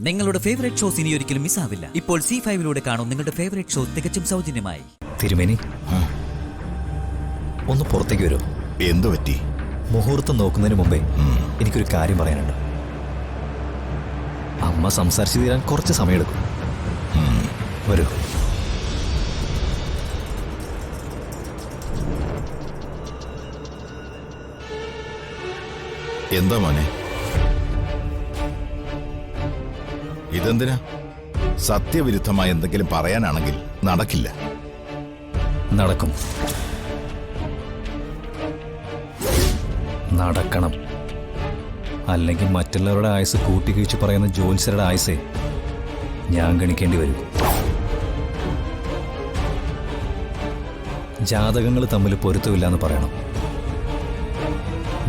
നിങ്ങളുടെ favourite shows ഇനി ഒരിക്കലും മിസ്സാവില്ല. ഇപ്പോൾ C5 കാണും നിങ്ങളുടെ ഫേവറേറ്റ് ഷോ തികച്ചും സൗജന്യമായി. തിരുമേനി, ഒന്ന് പുറത്തേക്ക് വരൂ. എന്തു പറ്റി? മുഹൂർത്തം നോക്കുന്നതിന് മുമ്പേ എനിക്കൊരു കാര്യം പറയാനുണ്ട്. അമ്മ സംസാരിച്ചു തീരാൻ കുറച്ച് സമയമെടുക്കും. വരൂ. എന്താ മോനെ, ഇതെന്തിനാ? സത്യവിരുദ്ധമായ എന്തെങ്കിലും പറയാനാണെങ്കിൽ നടക്കില്ല. നടക്കും, നടക്കണം. അല്ലെങ്കിൽ മറ്റുള്ളവരുടെ ആയുസ് കൂട്ടിക്കിഴിച്ച് പറയുന്ന ജോത്സ്യരുടെ ആയുസേ ഞാൻ ഗണിക്കേണ്ടി വരും. ജാതകങ്ങൾ തമ്മിൽ പൊരുത്തമില്ല എന്ന് പറയണം.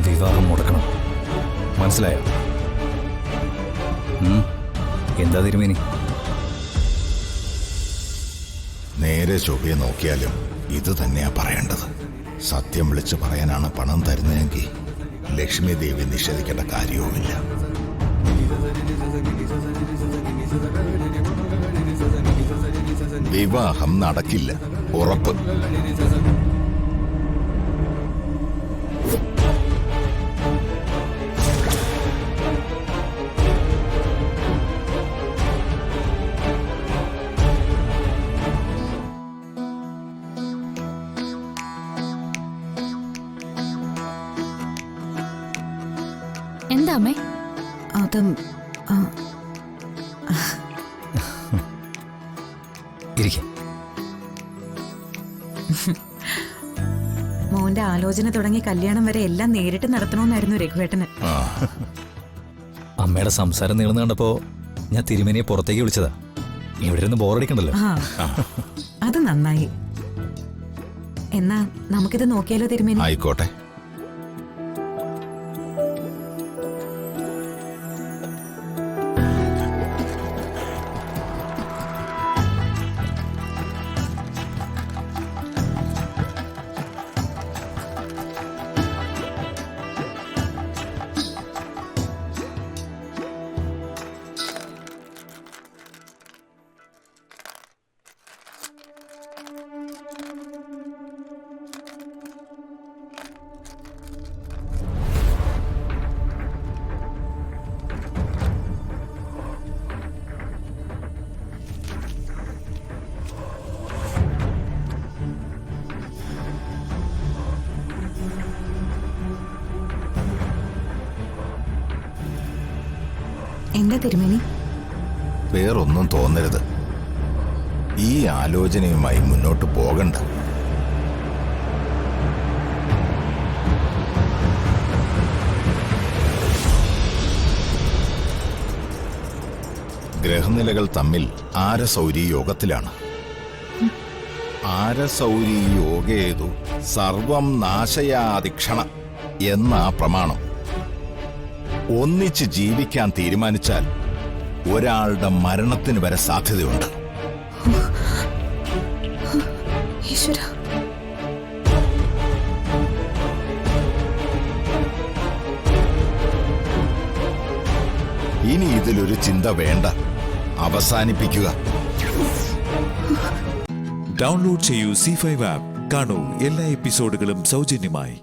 വിവാഹം മുടക്കണം. മനസ്സിലായോ? എന്താ തിരുമേനി? നേരെ ചൊവ്വയെ നോക്കിയാലും ഇത് തന്നെയാ പറയേണ്ടത്. സത്യം വിളിച്ചു പറയാനാണ് പണം തരുന്നതെങ്കിൽ ലക്ഷ്മി ദേവി നിഷേധിക്കേണ്ട കാര്യവുമില്ല. വിവാഹം നടക്കില്ല, ഉറപ്പ്. എന്താ അമ്മേ? അതും മോന്റെ ആലോചന തുടങ്ങി കല്യാണം വരെ എല്ലാം നേരിട്ട് നടത്തണമെന്നായിരുന്നു രഘുവേട്ടന്. അമ്മയുടെ സംസാരം നീളുന്ന കണ്ടപ്പോ ഞാൻ തിരുമേനിയെ പുറത്തേക്ക് വിളിച്ചതാ. ഇവിടെ ഇരുന്ന് ബോറടിക്കണ്ടല്ലോ. അത് നന്നായി. എന്നാ നമുക്കിത് നോക്കിയാലോ തിരുമേനി? ആയിക്കോട്ടെ. എന്താ തിരുമേനി? വേറൊന്നും തോന്നരുത്. ഈ ആലോചനയുമായി മുന്നോട്ട് പോകണ്ട. ഗ്രഹനിലകൾ തമ്മിൽ ആരസൗരി യോഗത്തിലാണ്. ആരസൗരി യോഗേതു സർവം നാശയാതിക്ഷണ എന്ന പ്രമാണം. ഒന്നിച്ച് ജീവിക്കാൻ തീരുമാനിച്ചാൽ ഒരാളുടെ മരണത്തിന് വരെ സാധ്യതയുണ്ട്. ഇനി ഇതിലൊരു ചിന്ത വേണ്ട, അവസാനിപ്പിക്കുക. ഡൗൺലോഡ് ചെയ്യൂ C5 ആപ്പ്. കാണൂ എല്ലാ എപ്പിസോഡുകളും സൗജന്യമായി.